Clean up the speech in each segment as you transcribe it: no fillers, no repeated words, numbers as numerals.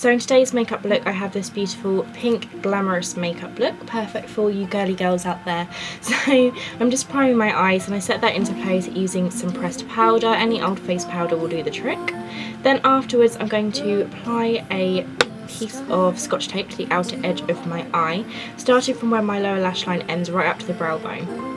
So in today's makeup look I have this beautiful pink glamorous makeup look, perfect for you girly girls out there. So I'm just priming my eyes and I set that into place using some pressed powder. Any old face powder will do the trick. Then afterwards I'm going to apply a piece of scotch tape to the outer edge of my eye, starting from where my lower lash line ends right up to the brow bone.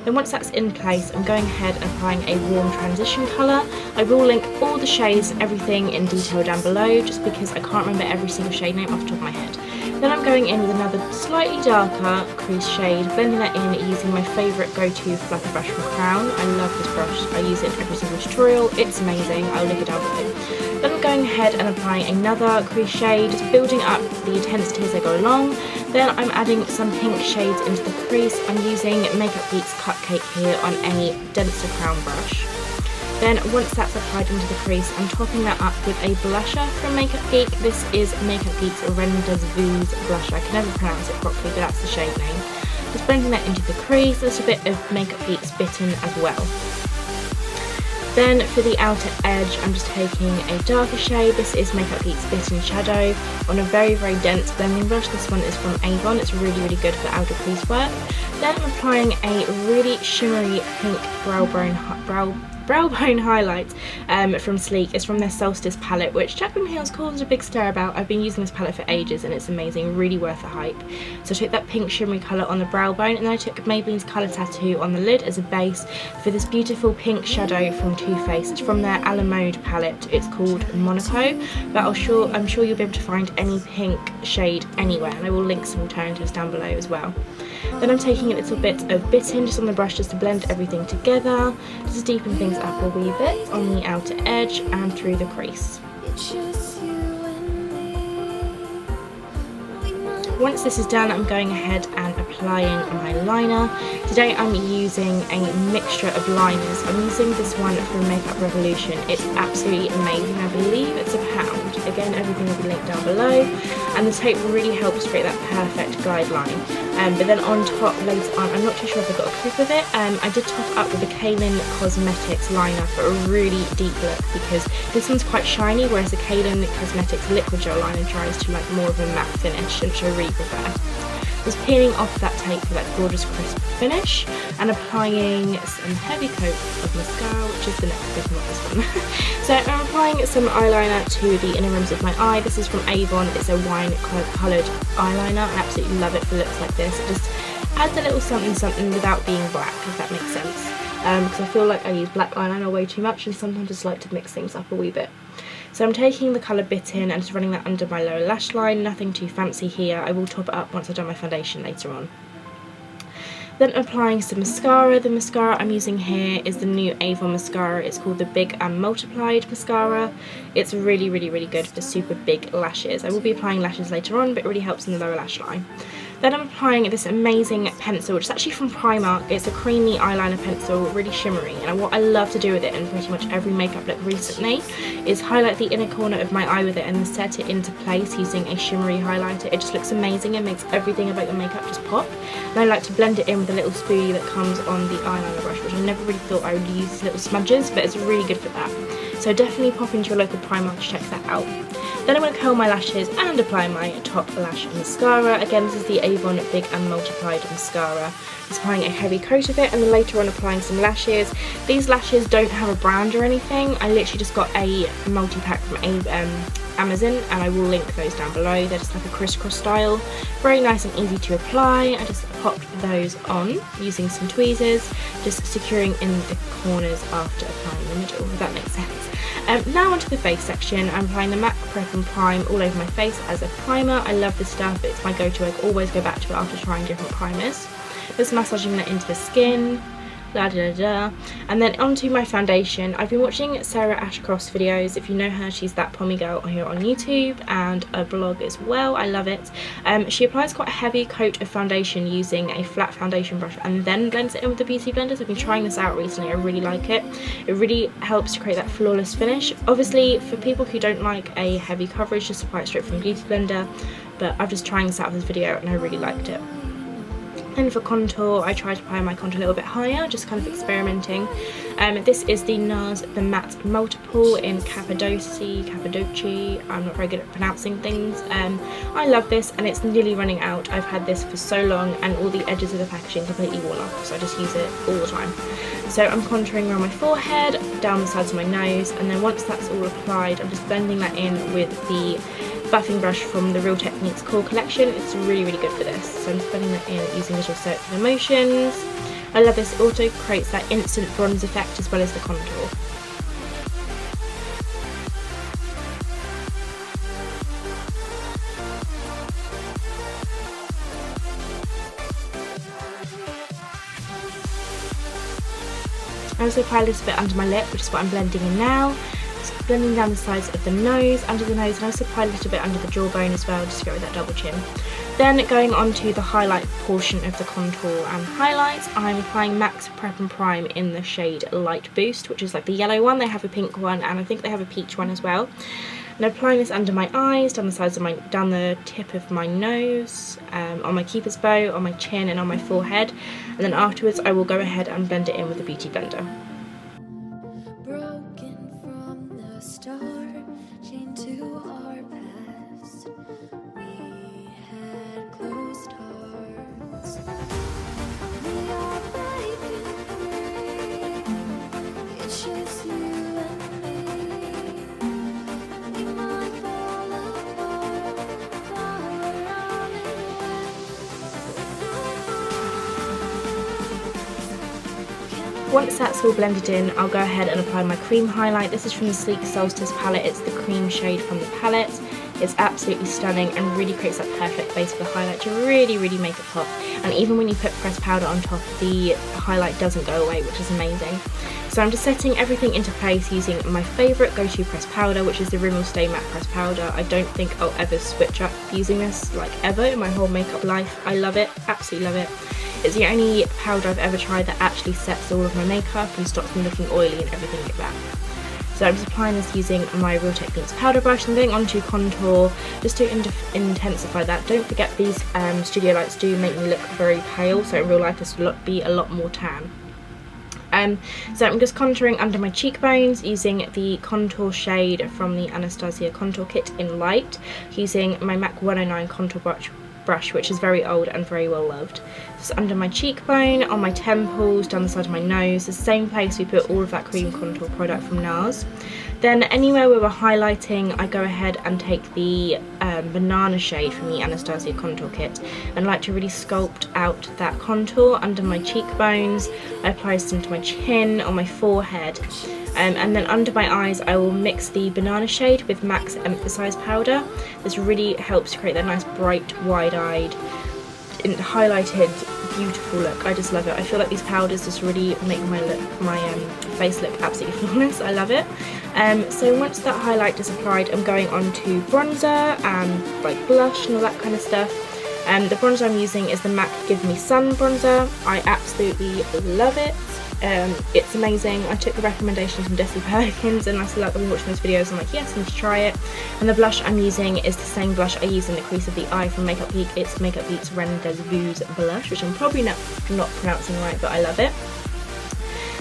Then once that's in place, I'm going ahead and applying a warm transition colour. I will link all the shades and everything in detail down below, just because I can't remember every single shade name off the top of my head. Then I'm going in with another slightly darker crease shade, blending that in using my favourite go-to fluffy brush from Crown. I love this brush, I use it in every single tutorial, it's amazing, I'll link it down below. Then I'm going ahead and applying another crease shade, just building up the intensity as I go along. Then I'm adding some pink shades into the crease. I'm using Makeup Geek's Cupcake here on a denser crown brush. Then once that's applied into the crease, I'm topping that up with a blusher from Makeup Geek. This is Makeup Geek's Rendez Vous blusher. I can never pronounce it properly, but that's the shade name. Just blending that into the crease, a little bit of Makeup Geek's Bitten as well. Then for the outer edge, I'm just taking a darker shade. This is Makeup Geek's Bitten Shadow on a very, very dense blending brush. This one is from Avon. It's really, really good for outer crease work. Then I'm applying a really shimmery pink brow bone highlight from Sleek. It's from their Solstice palette, which Jacqueline Hill's caused a big stir about. I've been using this palette for ages and it's amazing, really worth the hype. So I took that pink shimmery colour on the brow bone, and then I took Maybelline's Colour Tattoo on the lid as a base for this beautiful pink shadow from Too Faced. It's from their A La Mode palette. It's called Monaco, but I'm sure you'll be able to find any pink shade anywhere, and I will link some alternatives down below as well. Then I'm taking a little bit of Bitten just on the brush just to blend everything together, just to deepen things up a wee bit on the outer edge and through the crease. Once this is done, I'm going ahead and applying my liner. Today I'm using a mixture of liners. I'm using this one from Makeup Revolution. It's absolutely amazing. I believe it's £1. Again, everything will be linked down below. And the tape really helps create that perfect guideline. But then on top later on, I'm not too sure if I got a clip of it, I did top up with a Cailyn Cosmetics liner for a really deep look, because this one's quite shiny, whereas the Cailyn Cosmetics liquid gel liner dries to like more of a matte finish, which I really prefer. Just peeling off that tape for that gorgeous crisp finish and applying some heavy coat of mascara, which is the next bit, not this one. So I'm applying some eyeliner to the inner rims of my eye. This is from Avon. It's a wine coloured eyeliner. I absolutely love it for looks like this. It just adds a little something something without being black, if that makes sense. Because I feel like I use black eyeliner way too much, and sometimes I just like to mix things up a wee bit. So I'm taking the colour Bitten and just running that under my lower lash line, nothing too fancy here. I will top it up once I've done my foundation later on. Then applying some mascara. The mascara I'm using here is the new Avon mascara. It's called the Big and Multiplied mascara. It's really, really, really good for super big lashes. I will be applying lashes later on, but it really helps in the lower lash line. Then I'm applying this amazing pencil, which is actually from Primark. It's a creamy eyeliner pencil, really shimmery, and what I love to do with it in pretty much every makeup look recently is highlight the inner corner of my eye with it and then set it into place using a shimmery highlighter. It just looks amazing and makes everything about your makeup just pop. And I like to blend it in with a little spoolie that comes on the eyeliner brush, which I never really thought I would use little smudges, but it's really good for that. So definitely pop into your local Primark to check that out. Then I'm going to curl my lashes and apply my top lash mascara. Again, this is the Avon Big and Multiplied mascara. Just applying a heavy coat of it, and then later on applying some lashes. These lashes don't have a brand or anything. I literally just got a multi-pack from Amazon, and I will link those down below. They're just like a crisscross style. Very nice and easy to apply. I just popped those on using some tweezers, just securing in the corners after applying the middle, if that makes sense. Now onto the face section. I'm applying the MAC Prep and Prime all over my face as a primer. I love this stuff, it's my go-to. I always go back to it after trying different primers. Just massaging that into the skin. And then onto my foundation. I've been watching Sarah Ashcroft's videos. If you know her, she's that pommy girl here on YouTube and a blog as well. I love it. She applies quite a heavy coat of foundation using a flat foundation brush and then blends it in with the beauty blenders. I've been trying this out recently. I really like it. It really helps to create that flawless finish. Obviously, for people who don't like a heavy coverage, just apply it straight from the beauty blender. But I'm just trying this out for this video and I really liked it. And for contour, I try to apply my contour a little bit higher, just kind of experimenting. This is the NARS The Matte Multiple in Cappadoci. I'm not very good at pronouncing things. I love this, and it's nearly running out. I've had this for so long and all the edges of the packaging completely worn off, so I just use it all the time. So I'm contouring around my forehead, down the sides of my nose, and then once that's all applied, I'm just blending that in with the buffing brush from the Real Techniques Core collection. It's really, really good for this. So I'm just blending that in using little circular motions. I love this. It also creates that instant bronze effect as well as the contour. I also apply a little bit under my lip, which is what I'm blending in now. Just blending down the sides of the nose, under the nose, and I also apply a little bit under the jawbone as well, just to go with that double chin. Then going on to the highlight portion of the contour and highlights, I'm applying MAC's Prep and Prime in the shade Light Boost, which is like the yellow one. They have a pink one, and I think they have a peach one as well. And I'm applying this under my eyes, down the sides of down the tip of my nose, on my Keeper's bow, on my chin, and on my forehead. And then afterwards, I will go ahead and blend it in with a beauty blender. Broken from the start, chained to our past. We had closed hearts. We are breaking free. It's just you and me. We might fall apart, far on Once that's all blended in, I'll go ahead and apply my cream highlight. This is from the Sleek Solstice palette. It's the cream shade from the palette. It's absolutely stunning and really creates that perfect base for the highlight to really, really make it pop. And even when you put pressed powder on top, the highlight doesn't go away, which is amazing. So I'm just setting everything into place using my favourite go-to pressed powder, which is the Rimmel Stay Matte Pressed Powder. I don't think I'll ever switch up using this, like, ever in my whole makeup life. I love it, absolutely love it. It's the only powder I've ever tried that actually sets all of my makeup and stops me looking oily and everything like that. So I'm just applying this using my Real Techniques powder brush and going on to contour just to intensify that. Don't forget these studio lights do make me look very pale, so in real life this will be a lot more tan. So I'm just contouring under my cheekbones using the contour shade from the Anastasia contour kit in Light, using my MAC 109 contour brush, which is very old and very well loved. Just under my cheekbone, on my temples, down the side of my nose, the same place we put all of that cream contour product from NARS. Then anywhere where we're highlighting, I go ahead and take the banana shade from the Anastasia contour kit and like to really sculpt out that contour under my cheekbones. I apply some to my chin, on my forehead, and then under my eyes I will mix the banana shade with MAC's Emphasize powder. This really helps to create that nice bright, wide-eyed, highlighted, beautiful look. I just love it. I feel like these powders just really make my face look absolutely flawless. I love it. So once that highlight is applied, I'm going on to bronzer and like blush and all that kind of stuff. The bronzer I'm using is the MAC Give Me Sun bronzer. I absolutely love it. It's amazing. I took the recommendations from Desi Perkins and I still like when watching those videos. I'm like, yes, I need to try it. And the blush I'm using is the same blush I use in the crease of the eye from Makeup Geek. It's Makeup Geek's Rendezvous blush, which I'm probably not pronouncing right, but I love it.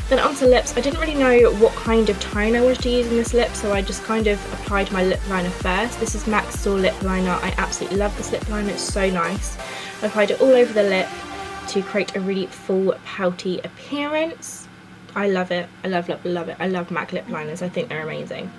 Then onto lips. I didn't really know what kind of tone I wanted to use in this lip, so I just kind of applied my lip liner first. This is MAC Store lip liner. I absolutely love this lip liner. It's so nice. I applied it all over the lip to create a really full pouty appearance. I love it. I love it. I love MAC lip liners. I think they're amazing.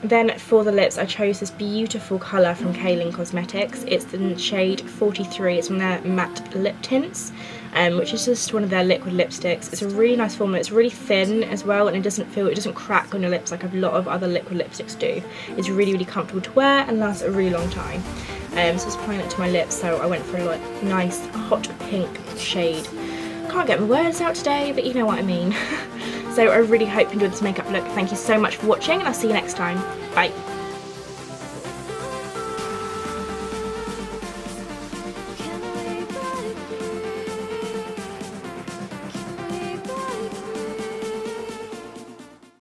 Then for the lips, I chose this beautiful colour from Cailyn Cosmetics. It's the shade 43. It's from their matte lip tints, which is just one of their liquid lipsticks. It's a really nice formula. It's really thin as well, and it doesn't crack on your lips like a lot of other liquid lipsticks do. It's really, really comfortable to wear and lasts a really long time. So I was applying it to my lips, so I went for a like nice hot pink shade. Can't get my words out today, but you know what I mean. So I really hope you enjoyed this makeup look. Thank you so much for watching, and I'll see you next time. Bye.